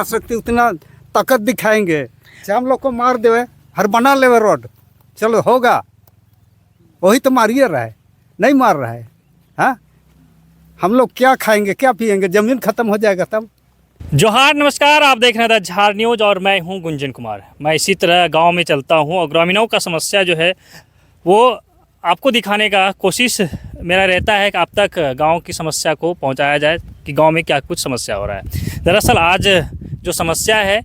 जितना शक्ति उतना ताकत दिखाएंगे। चाहे हम लोग को मार देवे, हर बना लेवे रोड, चलो होगा। वही तो मारिए रहा है, नहीं मार रहा है। हाँ, हम लोग क्या खाएंगे, क्या पिएंगे, जमीन खत्म हो जाएगा तब। जोहार, नमस्कार। आप देख रहे हैं द झार न्यूज़ और मैं हूं गुंजन कुमार। मैं इसी तरह गांव में चलता हूं और ग्रामीणों का समस्या जो है वो आपको दिखाने का कोशिश मेरा रहता है कि आप तक गांव की समस्या को पहुंचाया जाए कि गांव में क्या कुछ समस्या हो रहा है। दरअसल आज जो समस्या है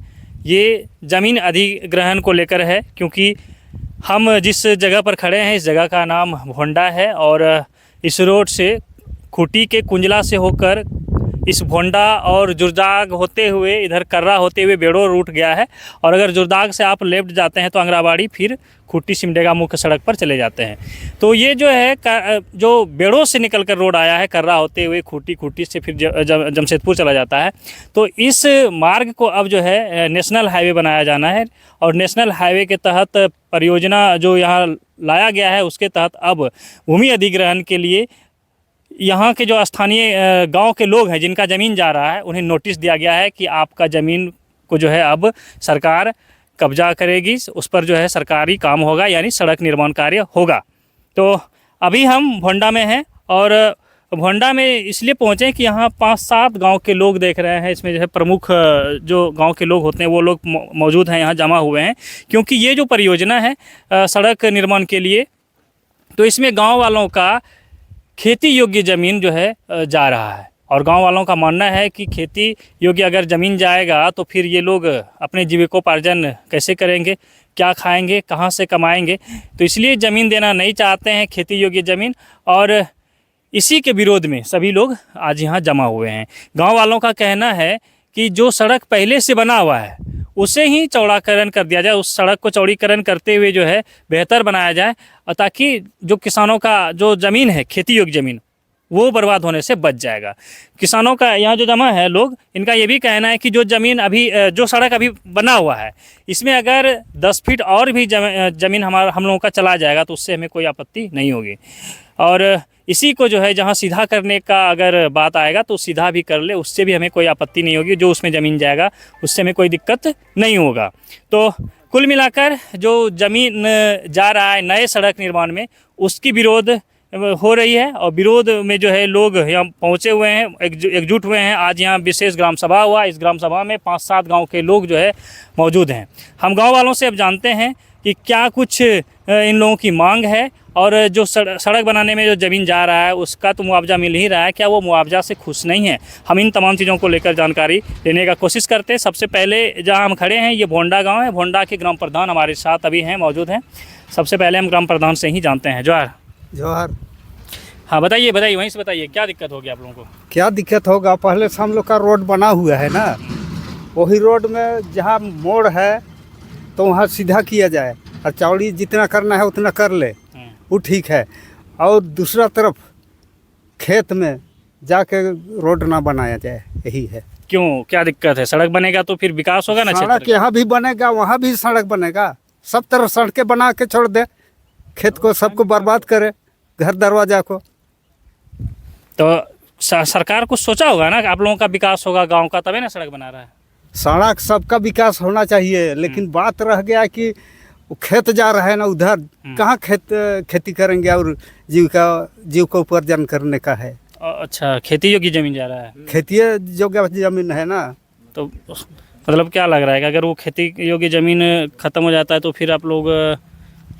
ये ज़मीन अधिग्रहण को लेकर है, क्योंकि हम जिस जगह पर खड़े हैं इस जगह का नाम भोंडा है और इस रोड से खूंटी के कुंजला से होकर इस भोंडा और जुरदाग होते हुए इधर कर्रा होते हुए बेड़ो रूट गया है। और अगर जुरदाग से आप लेफ्ट जाते हैं तो अंगराबाड़ी, फिर खूंटी सिमडेगा मुख्य सड़क पर चले जाते हैं। तो ये जो है जो बेड़ो से निकलकर रोड आया है कर्रा होते हुए खूंटी से फिर जमशेदपुर चला जाता है। तो इस मार्ग को अब जो है नेशनल हाईवे बनाया जाना है और नेशनल हाईवे के तहत परियोजना जो यहाँ लाया गया है उसके तहत अब भूमि अधिग्रहण के लिए यहाँ के जो स्थानीय गांव के लोग हैं जिनका ज़मीन जा रहा है उन्हें नोटिस दिया गया है कि आपका ज़मीन को जो है अब सरकार कब्जा करेगी, उस पर जो है सरकारी काम होगा, यानी सड़क निर्माण कार्य होगा। तो अभी हम भोंडा में हैं और भोंडा में इसलिए पहुँचे कि यहाँ 5-7 गांव के लोग देख रहे हैं। इसमें जो है प्रमुख जो गांव के लोग होते हैं वो लोग मौजूद हैं, यहाँ जमा हुए हैं, क्योंकि ये जो परियोजना है सड़क निर्माण के लिए, तो इसमें गाँव वालों का खेती योग्य ज़मीन जो है जा रहा है। और गांव वालों का मानना है कि खेती योग्य अगर ज़मीन जाएगा तो फिर ये लोग अपने जीविकोपार्जन कैसे करेंगे, क्या खाएंगे, कहां से कमाएंगे। तो इसलिए ज़मीन देना नहीं चाहते हैं, खेती योग्य ज़मीन। और इसी के विरोध में सभी लोग आज यहाँ जमा हुए हैं। गाँव वालों का कहना है कि जो सड़क पहले से बना हुआ है उसे ही चौड़ाकरण कर दिया जाए, उस सड़क को चौड़ीकरण करते हुए जो है बेहतर बनाया जाए, और ताकि जो किसानों का जो ज़मीन है खेती योग्य ज़मीन वो बर्बाद होने से बच जाएगा। किसानों का यहाँ जो जमा है लोग, इनका ये भी कहना है कि जो ज़मीन अभी जो सड़क अभी बना हुआ है इसमें अगर 10 फीट और भी ज़मीन हम लोगों का चला जाएगा तो उससे हमें कोई आपत्ति नहीं होगी। और इसी को जो है जहाँ सीधा करने का अगर बात आएगा तो सीधा भी कर ले, उससे भी हमें कोई आपत्ति नहीं होगी। जो उसमें ज़मीन जाएगा उससे हमें कोई दिक्कत नहीं होगा। तो कुल मिलाकर जो ज़मीन जा रहा है नए सड़क निर्माण में उसकी विरोध हो रही है और विरोध में जो है लोग यहाँ पहुँचे हुए हैं, एकजुट हुए हैं। आज यहाँ विशेष ग्राम सभा हुआ, इस ग्राम सभा में 5-7 गाँव के लोग जो है मौजूद हैं। हम गाँव वालों से अब जानते हैं कि क्या कुछ इन लोगों की मांग है और जो सड़क बनाने में जो ज़मीन जा रहा है उसका तो मुआवजा मिल ही रहा है, क्या वो मुआवजा से खुश नहीं है। हम इन तमाम चीज़ों को लेकर जानकारी लेने का कोशिश करते हैं। सबसे पहले जहां हम खड़े हैं ये भोंडा गांव है। भोंडा के ग्राम प्रधान हमारे साथ अभी हैं, मौजूद हैं। सबसे पहले हम ग्राम प्रधान से ही जानते हैं। जोहार। हाँ, बताइए वहीं से बताइए क्या दिक्कत होगी आप लोगों को। क्या दिक्कत होगा, पहले से हम लोग का रोड बना हुआ है ना, वही रोड में जहाँ मोड़ है तो वहाँ सीधा किया जाए और चौड़ी जितना करना है उतना कर ले, वो ठीक है। और दूसरा तरफ खेत में जाके रोड ना बनाया जाए, यही है। क्यों, क्या दिक्कत है? सड़क बनेगा तो फिर विकास होगा ना। सड़क यहाँ भी बनेगा, वहाँ भी सड़क बनेगा, सब तरफ सड़कें बना के छोड़ दे, खेत को सबको बर्बाद करे, घर दरवाजा को। तो सरकार कुछ सोचा होगा ना कि आप लोगों का विकास होगा गाँव का, तभी ना सड़क बना रहा है। सड़क सबका विकास होना चाहिए, लेकिन बात रह गया कि खेत जा रहा है ना उधर, कहाँ खेती करेंगे और जीव का उपार्जन करने का है। अच्छा, खेती योग्य ज़मीन जा रहा है। खेती योग्य ज़मीन है ना, तो मतलब क्या लग रहा है कि अगर वो खेती योग्य ज़मीन ख़त्म हो जाता है तो फिर आप लोग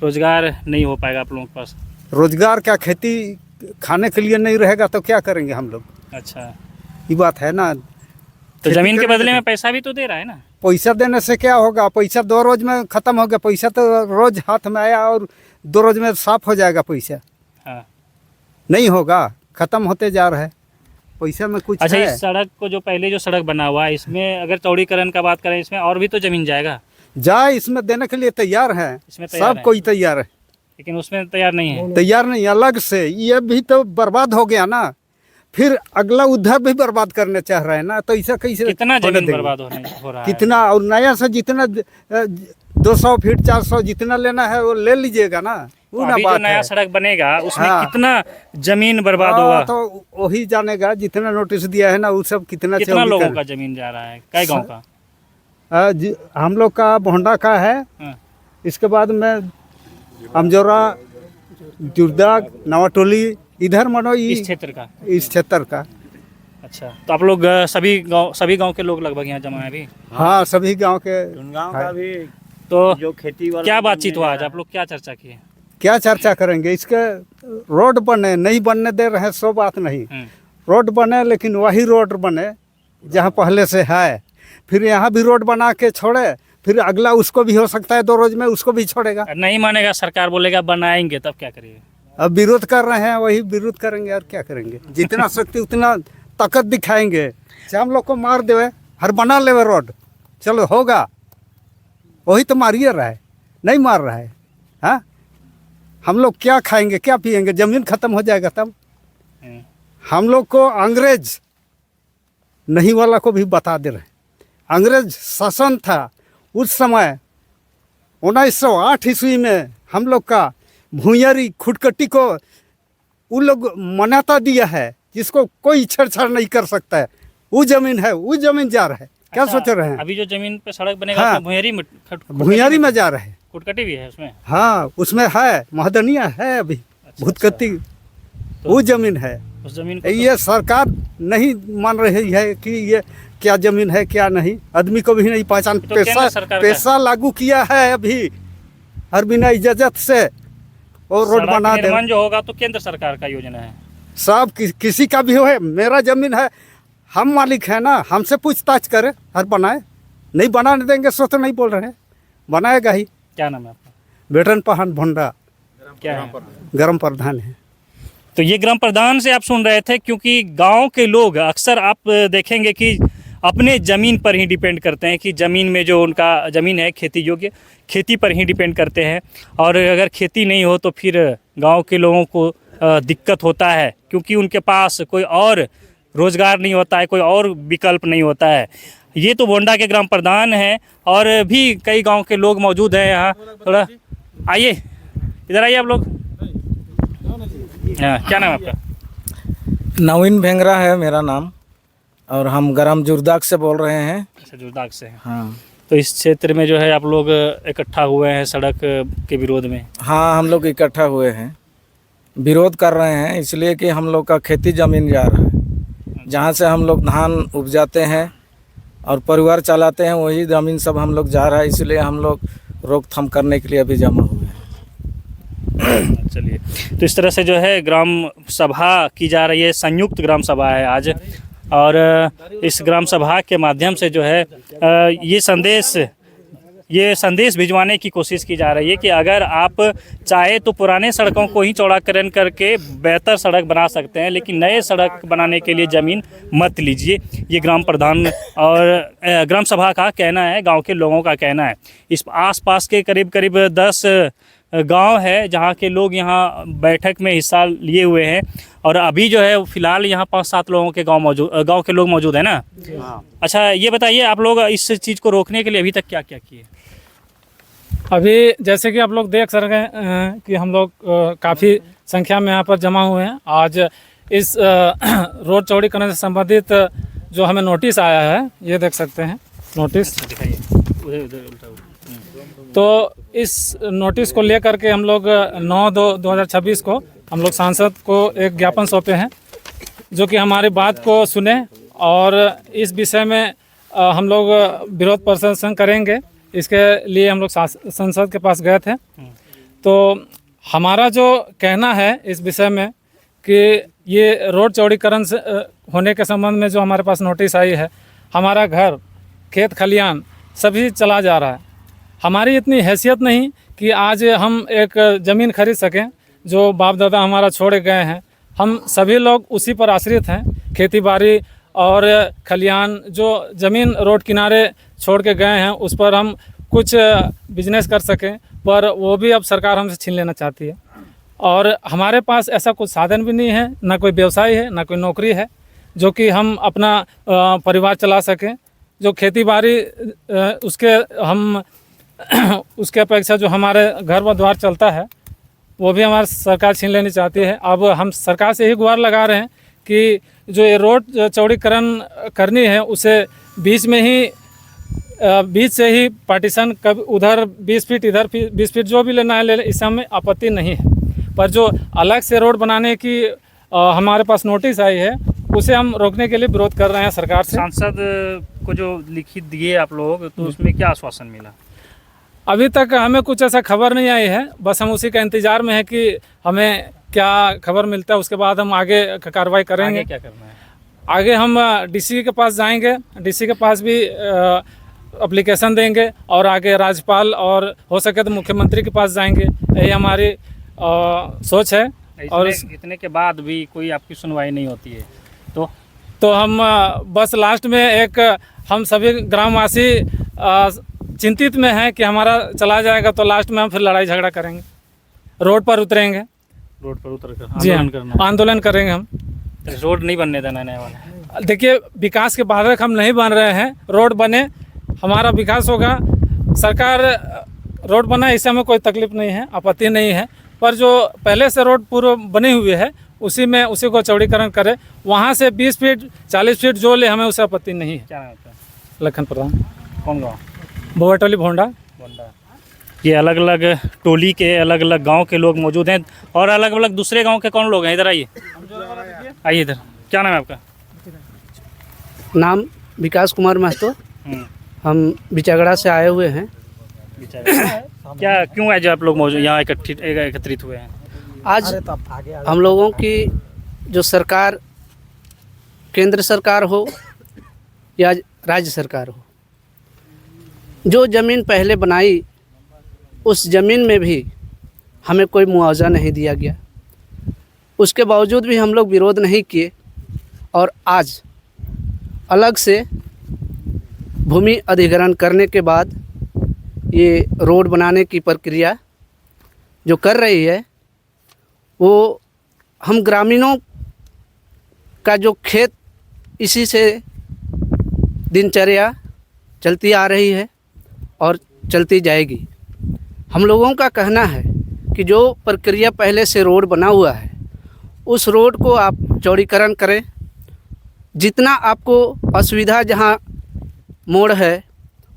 रोज़गार नहीं हो पाएगा आप लोगों के पास। रोज़गार क्या, खेती खाने के लिए नहीं रहेगा तो क्या करेंगे हम लोग। अच्छा, ये बात है ना। तो ज़मीन के बदले में पैसा भी तो दे रहा है ना। पैसा देने से क्या होगा, पैसा 2 रोज में ख़त्म हो गया। पैसा तो रोज़ हाथ में आया और 2 रोज में साफ हो जाएगा पैसा। हाँ, नहीं होगा, ख़त्म होते जा रहा है पैसा में कुछ। अच्छा, इस सड़क को जो पहले जो सड़क बना हुआ है इसमें अगर चौड़ीकरण का बात करें इसमें और भी तो ज़मीन जाएगा। इसमें देने के लिए तैयार है, सब कोई तैयार है, लेकिन उसमें तैयार नहीं है। तैयार नहीं, अलग से ये भी तो बर्बाद हो गया ना, फिर अगला उधर भी बर्बाद करने चाह रहे हैं ना, तो ऐसा कैसे। कितना जमीन बर्बाद हो रहा है, कितना। और नया से जितना 200 फीट 400 जितना लेना है वो ले लीजिएगा ना। वो ना बात, जो नया सड़क बनेगा उसमें कितना जमीन बर्बाद होगा तो वही जानेगा। जितना नोटिस दिया है ना वो सब कितना लोगों का जमीन जा रहा है, कई गाँव का। हम लोग का भोंडा का है। हाँ। इसके बाद में अमजोरा, जुर्दाग, नवाटोली, इधर मनो इस क्षेत्र का। इस क्षेत्र का। अच्छा, तो आप लोग सभी गांव के लोग लगभग यहाँ जमा है अभी? हाँ, सभी गांव के। गांव का भी तो जो खेती वाला क्या बातचीत हुआ आज? आप लोग क्या चर्चा किए? क्या चर्चा करेंगे? इसके रोड बने, नहीं बनने दे रहे हैं, सो बात नहीं। रोड बने, लेकिन वही रोड बने जहाँ पहले से है। फिर यहाँ भी रोड बना के छोड़े, फिर अगला उसको भी हो सकता है 2 रोज में उसको भी छोड़ेगा। नहीं मानेगा, सरकार बोलेगा बनाएंगे, तब क्या करिए? अब विरोध कर रहे हैं, वही विरोध करेंगे और क्या करेंगे। जितना शक्ति उतना ताकत दिखाएंगे। चाहे हम लोग को मार देवे, हर बना लेवे रोड, चलो होगा, वही तो मारिए रहा है, नहीं मार रहा है। हाँ, हम लोग क्या खाएंगे, क्या पिएंगे? जमीन खत्म हो जाएगा तब। हम लोग को अंग्रेज नहीं वाला को भी बता दे रहे हैं, अंग्रेज शासन था उस समय 1908 ईस्वी में। हम लोग का भूंयरी खुटकटी को वो लोग मान्यता दिया है, जिसको कोई छेड़छाड़ नहीं कर सकता है। वो जमीन है, वो जमीन जा रहा है। क्या अच्छा, सोच रहे हैं? अभी जो जमीन पे सड़क बनेगा, हाँ, उसमें भूंयरी में जा रहे हैं। कुटकटी भी है उसमें? हाँ, उसमें है, महदनिया है अभी। अच्छा, भूतकती तो वो जमीन है। उस जमीन को ये सरकार नहीं मान रही है कि ये क्या जमीन है क्या नहीं। आदमी को भी नहीं पहचान। तो केंद्र सरकार का पैसा लागू किया है अभी, हर बिना इजाजत से और रोड सड़क बना दे। निर्माण जो होगा तो केंद्र सरकार का योजना है। सब किसी का भी हो है, मेरा जमीन है, हम मालिक है ना, हमसे पूछताछ करे हर बनाए। नहीं बनाने देंगे सो तो नहीं बोल रहे हैं, बनाएगा ही। क्या नाम है आपका? बेटन पहान भोंडा क्या है? ग्राम प्रधान है। तो ये ग्राम प्रधान से आप सुन रहे थे, क्योंकि गांव के लोग अक्सर आप देखेंगे कि अपने ज़मीन पर ही डिपेंड करते हैं, कि ज़मीन में जो उनका ज़मीन है खेती योग्य, खेती पर ही डिपेंड करते हैं। और अगर खेती नहीं हो तो फिर गांव के लोगों को दिक्कत होता है, क्योंकि उनके पास कोई और रोज़गार नहीं होता है, कोई और विकल्प नहीं होता है। ये तो भोंडा के ग्राम प्रधान हैं, और भी कई गांव के लोग मौजूद हैं यहाँ। थोड़ा आइए, इधर आइए आप लोग। हाँ, क्या नाम है आपका? नवीन भेंगरा है मेरा नाम, और हम ग्राम जुर्दाग से बोल रहे हैं। अच्छा, जुर्दाग से हैं। हाँ, तो इस क्षेत्र में जो है आप लोग इकट्ठा हुए हैं सड़क के विरोध में? हाँ, हम लोग इकट्ठा हुए हैं, विरोध कर रहे हैं, इसलिए कि हम लोग का खेती ज़मीन जा रहा है, जहाँ से हम लोग धान उपजाते हैं और परिवार चलाते हैं, वही ज़मीन सब हम लोग जा रहा है। इसलिए हम लोग रोकथाम करने के लिए अभी जमा हुए हैं। चलिए, तो इस तरह से जो है ग्राम सभा की जा रही है, संयुक्त ग्राम सभा है आज। और इस ग्राम सभा के माध्यम से जो है ये संदेश भिजवाने की कोशिश की जा रही है कि अगर आप चाहे तो पुराने सड़कों को ही चौड़ाकरण करके बेहतर सड़क बना सकते हैं, लेकिन नए सड़क बनाने के लिए ज़मीन मत लीजिए। ये ग्राम प्रधान और ग्राम सभा का कहना है, गांव के लोगों का कहना है। इस आसपास के करीब करीब 10 गांव है जहां के लोग यहां बैठक में हिस्सा लिए हुए हैं। और अभी जो है फिलहाल यहाँ 5-7 लोगों के गांव के लोग मौजूद हैं ना? अच्छा, ये बताइए, आप लोग इस चीज़ को रोकने के लिए अभी तक क्या क्या किए? अभी जैसे कि आप लोग देख सक रहे हैं कि हम लोग काफ़ी संख्या में यहाँ पर जमा हुए हैं। आज इस रोड चौड़ीकरण से संबंधित जो हमें नोटिस आया है, ये देख सकते हैं नोटिस। दिखाइए। तो इस नोटिस को लेकर के हम लोग 9/2/2026 को हम लोग सांसद को एक ज्ञापन सौंपे हैं, जो कि हमारी बात को सुने और इस विषय में हम लोग विरोध प्रदर्शन करेंगे। इसके लिए हम लोग संसद के पास गए थे। तो हमारा जो कहना है इस विषय में कि ये रोड चौड़ीकरण से होने के संबंध में जो हमारे पास नोटिस आई है, हमारा घर, खेत खलियान सभी चला जा रहा है। हमारी इतनी हैसियत नहीं कि आज हम एक ज़मीन खरीद सकें जो बाप दादा हमारा छोड़ गए हैं। हम सभी लोग उसी पर आश्रित हैं, खेती बाड़ी और खलियान। जो ज़मीन रोड किनारे छोड़ के गए हैं उस पर हम कुछ बिजनेस कर सकें, पर वो भी अब सरकार हमसे छीन लेना चाहती है। और हमारे पास ऐसा कुछ साधन भी नहीं है, ना कोई व्यवसाय है, ना कोई नौकरी है जो कि हम अपना परिवार चला सकें। जो खेती बाड़ी उसके हम उसके अपेक्षा जो हमारे घर व द्वार चलता है वो भी हमारी सरकार छीन लेनी चाहती है। अब हम सरकार से ही गुहार लगा रहे हैं कि जो ये रोड चौड़ीकरण करनी है उसे बीच में ही बीच से ही पार्टीशन कब उधर 20 फीट इधर 20 फीट जो भी लेना है ले लें, इससे हमें आपत्ति नहीं है। पर जो अलग से रोड बनाने की हमारे पास नोटिस आई है उसे हम रोकने के लिए विरोध कर रहे हैं सरकार से। सांसद को जो लिखित दिए आप लोग, तो उसमें क्या आश्वासन मिला? अभी तक हमें कुछ ऐसा खबर नहीं आई है, बस हम उसी का इंतजार में है कि हमें क्या खबर मिलता है, उसके बाद हम आगे कार्रवाई करेंगे। आगे क्या करना है? आगे हम डीसी के पास जाएंगे, डीसी के पास भी एप्लीकेशन देंगे और आगे राज्यपाल और हो सके तो मुख्यमंत्री के पास जाएंगे, यही हमारी सोच है। और इतने के बाद भी कोई आपकी सुनवाई नहीं होती है तो हम बस लास्ट में एक हम सभी ग्रामवासी चिंतित में हैं कि हमारा चला जाएगा तो लास्ट में हम फिर लड़ाई झगड़ा करेंगे, रोड पर उतरेंगे, रोड पर उतर कर जी हाँ, आंदोलन करना? आंदोलन करेंगे हम। रोड नहीं बनने देना नया वाला? देखिए, विकास के बाधक हम नहीं बन रहे हैं, रोड बने हमारा विकास होगा। सरकार रोड बनाए इससे हमें कोई तकलीफ नहीं है, आपत्ति नहीं है, पर जो पहले से रोड पूर्व बने हुए है उसी को चौड़ीकरण करे, वहाँ से 20 फीट 40 फीट जो ले, हमें उसे आपत्ति नहीं है। क्या नाम है? लखन प्रधान, कौन गाँव? बोवाटोली भोंडा। ये अलग अलग टोली के अलग अलग गांव के लोग मौजूद हैं और अलग अलग दूसरे गांव के कौन लोग हैं? इधर आइए, आइए इधर। क्या नाम है आपका? नाम विकास कुमार महतो। हम बिचागड़ा से आए हुए हैं। क्या क्यों आज आप लोग मौजूद यहाँ एकत्रित हुए हैं? आज हम लोगों की जो सरकार, केंद्र सरकार हो या राज्य सरकार हो, जो ज़मीन पहले बनाई उस ज़मीन में भी हमें कोई मुआवजा नहीं दिया गया। उसके बावजूद भी हम लोग विरोध नहीं किए और आज अलग से भूमि अधिग्रहण करने के बाद ये रोड बनाने की प्रक्रिया जो कर रही है, वो हम ग्रामीणों का जो खेत, इसी से दिनचर्या चलती आ रही है और चलती जाएगी। हम लोगों का कहना है कि जो प्रक्रिया पहले से रोड बना हुआ है उस रोड को आप चौड़ीकरण करें। जितना आपको असुविधा, जहाँ मोड़ है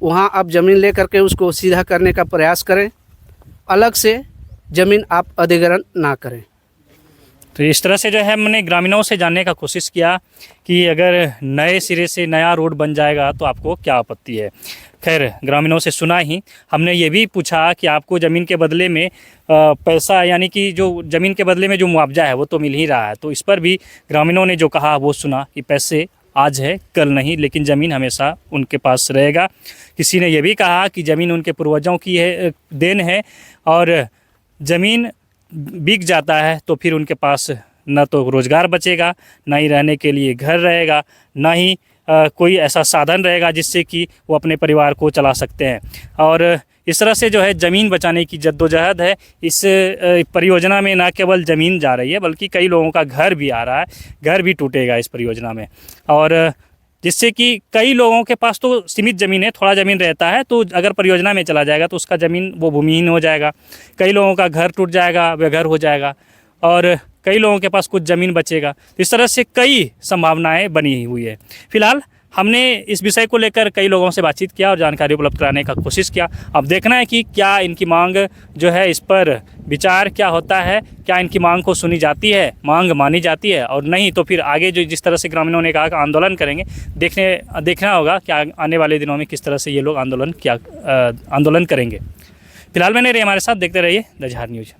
वहाँ आप ज़मीन ले करके उसको सीधा करने का प्रयास करें, अलग से ज़मीन आप अधिग्रहण ना करें। तो इस तरह से जो है हमने ग्रामीणों से जानने का कोशिश किया कि अगर नए सिरे से नया रोड बन जाएगा तो आपको क्या आपत्ति है। खैर, ग्रामीणों से सुना ही, हमने ये भी पूछा कि आपको ज़मीन के बदले में पैसा, यानी कि जो ज़मीन के बदले में जो मुआवजा है वो तो मिल ही रहा है, तो इस पर भी ग्रामीणों ने जो कहा वो सुना कि पैसे आज है कल नहीं, लेकिन ज़मीन हमेशा उनके पास रहेगा। किसी ने ये भी कहा कि ज़मीन उनके पूर्वजों की है, देन है, और ज़मीन बिक जाता है तो फिर उनके पास न तो रोज़गार बचेगा, ना ही रहने के लिए घर रहेगा, ना ही कोई ऐसा साधन रहेगा जिससे कि वो अपने परिवार को चला सकते हैं। और इस तरह से जो है ज़मीन बचाने की जद्दोजहद है। इस परियोजना में ना केवल ज़मीन जा रही है बल्कि कई लोगों का घर भी आ रहा है, घर भी टूटेगा इस परियोजना में, और जिससे कि कई लोगों के पास तो सीमित ज़मीन है, थोड़ा ज़मीन रहता है, तो अगर परियोजना में चला जाएगा तो उसका ज़मीन वो भूमिहीन हो जाएगा, कई लोगों का घर टूट जाएगा, बेघर हो जाएगा, और कई लोगों के पास कुछ ज़मीन बचेगा। इस तरह से कई संभावनाएं बनी हुई है। फिलहाल हमने इस विषय को लेकर कई लोगों से बातचीत किया और जानकारी उपलब्ध कराने का कोशिश किया। अब देखना है कि क्या इनकी मांग जो है, इस पर विचार क्या होता है, क्या इनकी मांग को सुनी जाती है, मांग मानी जाती है, और नहीं तो फिर आगे जो जिस तरह से ग्रामीणों ने कहा कि आंदोलन करेंगे, देखना होगा क्या आने वाले दिनों में किस तरह से ये लोग आंदोलन करेंगे। फिलहाल मैंने रहे हमारे साथ, देखते रहिए द झार न्यूज़।